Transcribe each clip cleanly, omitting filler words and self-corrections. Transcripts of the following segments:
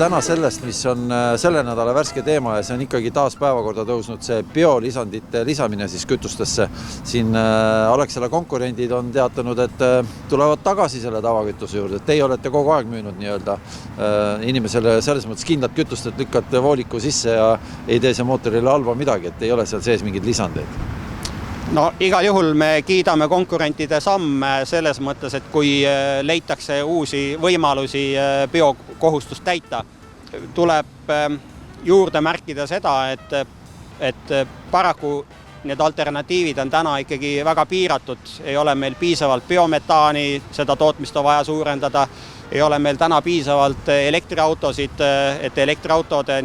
täna sellest, mis on selle nädala värske teema ja see on ikkagi taas päevakorda tõusnud see biolisandite lisamine siis kütustesse. Siin Alexela konkurendid on teatanud, et tulevad tagasi selle tavakütuse juurde. Teie olete kogu aeg müünud nii-öelda inimesele selles mõttes kindlat kütust, et lükkate vooliku sisse ja ei tee see mootorile halba midagi, et ei ole seal sees mingid lisandeid. No igal juhul me kiidame konkurentide samme selles mõttes, et kui leitakse uusi võimalusi biokohustust täita, tuleb juurde märkida seda, et paraku need alternatiivid on täna ikkagi väga piiratud. Ei ole meil piisavalt biometaani, seda tootmist on vaja suurendada. Ei ole meil täna piisavalt elektriautosid, et elektriautode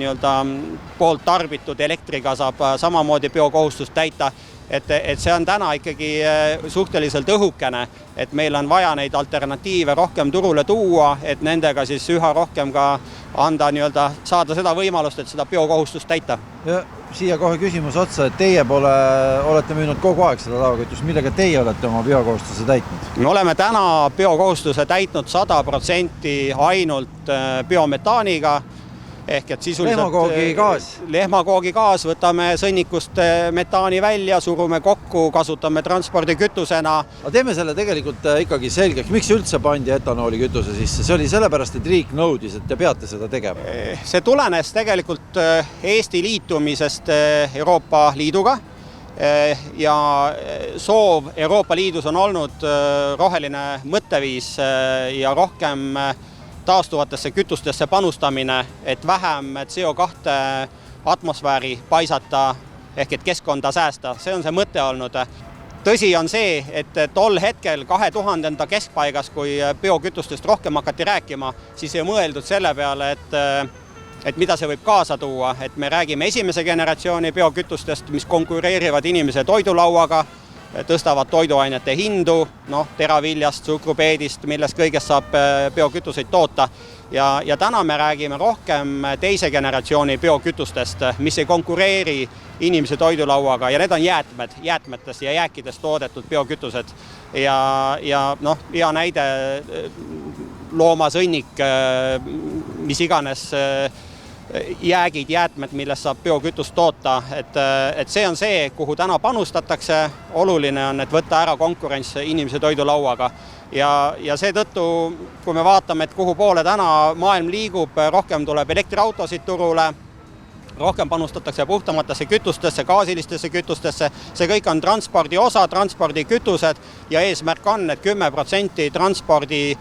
poolt tarbitud elektriga saab samamoodi biokohustust täita. Et see on täna ikkagi suhteliselt õhukene, et meil on vaja neid alternatiive rohkem turule tuua, et nendega siis üha rohkem ka anda saada seda võimalust, et seda biokohustust täita. Ja siia kohe küsimus otsa, et teie olete müünud kogu aeg seda tavakütust, millega teie olete oma biokohustuse täitnud? Me oleme täna biokohustuse täitnud 100% ainult biometaaniga, ehk et sisuliselt lehmakoogi gaas, võtame sõnnikust metaani välja, surume kokku, kasutame transpordikütusena. Aga teeme selle tegelikult ikkagi selgeks, miks üldse pandi etanooli kütuse sisse? See oli sellepärast, et riik nõudis, et te peate seda tegema. See tulenes tegelikult Eesti liitumisest Euroopa Liiduga ja soov Euroopa Liidus on olnud roheline mõtteviis ja rohkem taastuvatesse kütustesse panustamine, et vähem CO2 atmosfääri paisata ehk et keskkonda säästa. See on see mõte olnud. Tõsi on see, et tol hetkel 2000. keskpaigas, kui biokütustest rohkem hakati rääkima, siis ei mõeldud selle peale, et mida see võib kaasa tuua. Et me räägime esimese generatsiooni biokütustest, mis konkureerivad inimese toidulauaga, tõstavad toiduainete hindu, teraviljast, sukrupeedist, millest kõigest saab biokütuseid toota. Ja täna me räägime rohkem teise generatsiooni biokütustest, mis ei konkureeri inimese toidulauaga ja need on jäätmetest ja jääkidest toodetud biokütused. Ja hea näide loomasõnnik, mis iganes jäägid, jäätmed, millest saab biokütust toota, et see on see, kuhu täna panustatakse. Oluline on, et võtta ära konkurents inimese toidulauaga. Ja seetõttu, kui me vaatame, et kuhu poole täna maailm liigub, rohkem tuleb elektriautosid turule, rohkem panustatakse puhtamatesse kütustesse, gaasilistesse kütustesse. See kõik on transpordi osa, transpordikütused ja eesmärk on, et 10% transpordi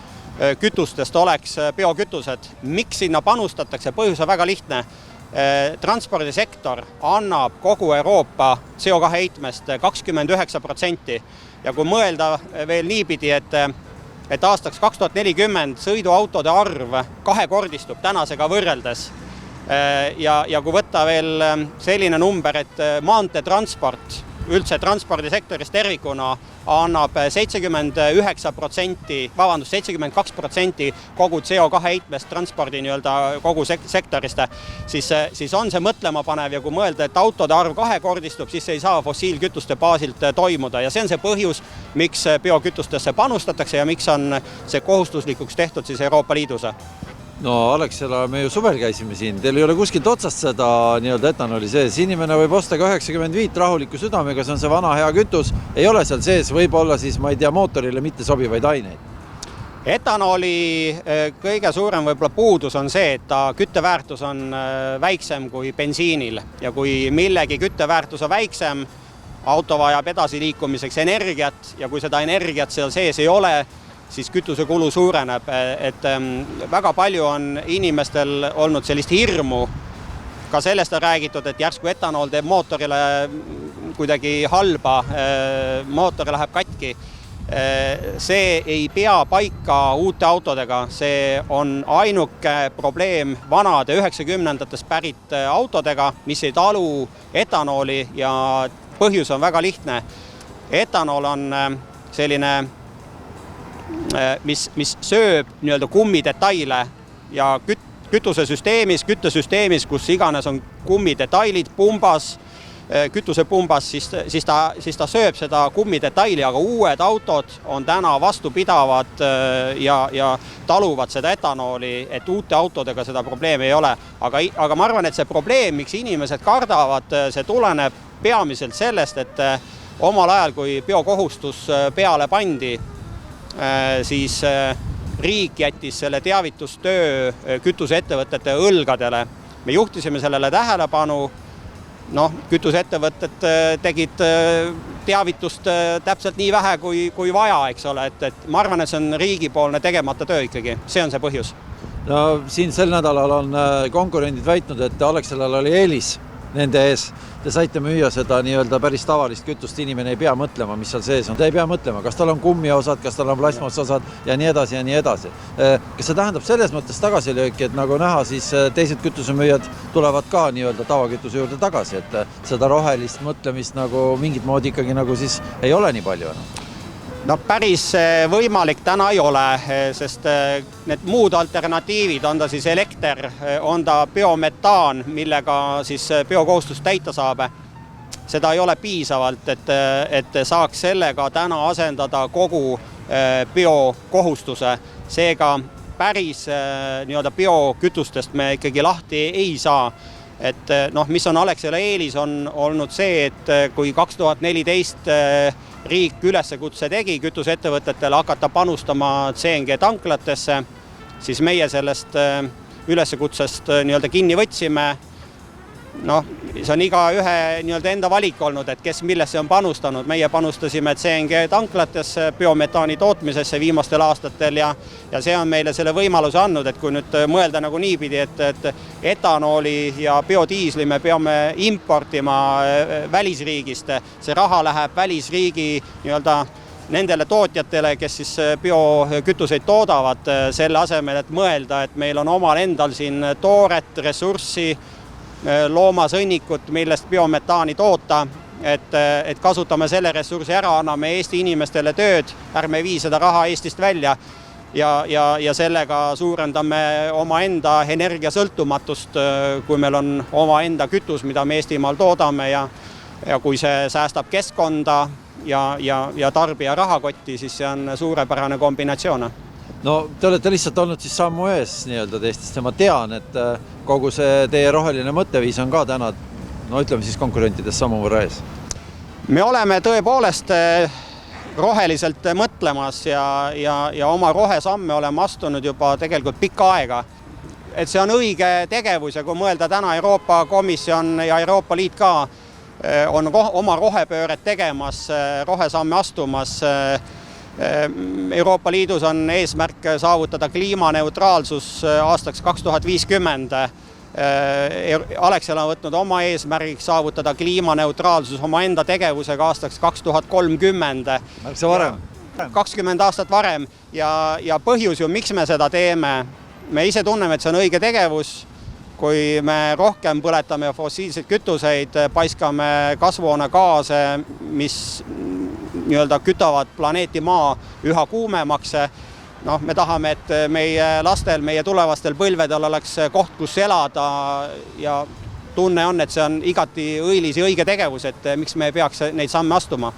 kütustest oleks biokütused. Miks sinna panustatakse? Põhjus on väga lihtne. Transpordisektor annab kogu Euroopa CO2 heitmest 29% ja kui mõelda veel niipidi, et aastaks 2040 sõiduautode arv kahekordistub tänasega võrreldes ja kui võtta veel selline number, et maanteetransport üldse transpordisektoris tervikuna annab 72% kogu CO2 heitmest transpordi kogu sektorist, siis on see mõtlema panev ja kui mõelda, et autode arv kahekordistub, siis ei saa fossiilkütuste baasilt toimuda ja see on see põhjus, miks biokütustesse panustatakse ja miks on see kohustuslikuks tehtud siis Euroopa Liidus. No Alexela, me ju suvel käisime siin, teil ei ole kuskilt otsast seda etanooli sees. Inimene võib osta ka 95 rahuliku südamega, see on see vana hea kütus, ei ole seal sees, võib olla siis, ma ei tea, mootorile mitte sobivaid aineid. Etanooli kõige suurem võib-olla puudus on see, et ta kütteväärtus on väiksem kui bensiinil ja kui millegi kütteväärtus on väiksem, auto vajab edasi liikumiseks energiat ja kui seda energiat seal sees ei ole, siis kütuse kulu suureneb, et väga palju on inimestel olnud sellist hirmu. Ka sellest on räägitud, et järsku etanool teeb mootorile kuidagi halba, mootor läheb katki. See ei pea paika uute autodega, see on ainuke probleem vanade 90-ndatest pärit autodega, mis ei talu etanooli ja põhjus on väga lihtne. Etanool on selline mis sööb kummidetaile ja küttesüsteemis, kus iganes on kummidetailid, pumbas, kütusepumbas, siis ta sööb seda kummidetaili, aga uued autod on täna vastupidavad ja taluvad seda etanooli, et uute autodega seda probleemi ei ole. Aga ma arvan, et see probleem, miks inimesed kardavad, see tuleneb peamiselt sellest, et omal ajal, kui biokohustus peale pandi, siis riik jättis selle teavitustöö kütuseettevõtete õlgadele. Me juhtisime sellele tähelepanu, kütuseettevõtted tegid teavitust täpselt nii vähe kui vaja, eks ole, et ma arvan, et see on riigipoolne tegemata töö ikkagi, see on see põhjus. No siin sel nädalal on konkurendid väitnud, et Alexelal oli eelis nende ees. Te saite müüa seda nii-öelda päris tavalist kütust, inimene ei pea mõtlema, mis seal sees on. Ta ei pea mõtlema, kas tal on kummiosad, kas tal on plasmasosad ja nii edasi ja nii edasi. Kas see tähendab selles mõttes tagasilööki, et nagu näha, siis teised kütusemüüjad tulevad ka nii-öelda tavakütuse juurde tagasi, et seda rohelist mõtlemist nagu mingit moodi ikkagi nagu siis ei ole nii palju enam? No päris võimalik täna ei ole, sest need muud alternatiivid, on ta siis elekter, on ta biometaan, millega siis biokohustust täita saab. Seda ei ole piisavalt, et saaks sellega täna asendada kogu biokohustuse. Seega päris nii-öelda biokütustest me ikkagi lahti ei saa. Et mis on Alexela eelis on olnud see, et kui 2014 riik üleskutse tegi kütuseettevõtetele hakata panustama CNG tanklatesse, siis meie sellest üleskutsest nii-öelda kinni võtsime. See on iga ühe nii-öelda enda valik olnud, et kes millesse on panustanud. Meie panustasime CNG tanklatesse, biometaani tootmisesse viimastel aastatel ja see on meile selle võimaluse andnud, et kui nüüd mõelda nagu niipidi, et etanooli ja biodiisli me peame importima välisriigist, see raha läheb välisriigi nii-öelda nendele tootjatele, kes siis biokütuseid toodavad, selle asemel, et mõelda, et meil on omal endal siin tooret, ressurssi, loomasõnnikut, millest biometaani toota, et kasutame selle ressursi ära, anname Eesti inimestele tööd, ärme vii seda raha Eestist välja ja sellega suurendame oma enda energiasõltumatust, kui meil on oma enda kütus, mida me Eestimaal toodame ja kui see säästab keskkonda ja tarbija rahakotti, siis see on suurepärane kombinatsioon. No te olete lihtsalt olnud siis sammu ees nii-öelda teistest ja ma tean, et kogu see teie roheline mõtteviis on ka täna, ütleme siis konkurentidest sammu võrra ees. Me oleme tõepoolest roheliselt mõtlemas ja oma rohesamme oleme astunud juba tegelikult pikka aega. Et see on õige tegevus ja kui mõelda täna Euroopa Komisjon ja Euroopa Liit ka on oma rohepööret tegemas, rohesamme astumas. Euroopa Liidus on eesmärk saavutada kliimaneutraalsus aastaks 2050. Alexela on võtnud oma eesmärgiks saavutada kliimaneutraalsus oma enda tegevusega aastaks 2030. Märksa varem. 20 aastat varem ja põhjus ju, miks me seda teeme. Me ise tunneme, et see on õige tegevus. Kui me rohkem põletame fossiilseid kütuseid, paiskame kasvuhoonegaase, mis nii-öelda kütavad planeeti maa üha kuumemaks. Me tahame, et meie lastel, meie tulevastel põlvedel oleks koht, kus elada ja tunne on, et see on igati õilis ja õige tegevus, et miks me peaks neid samme astuma.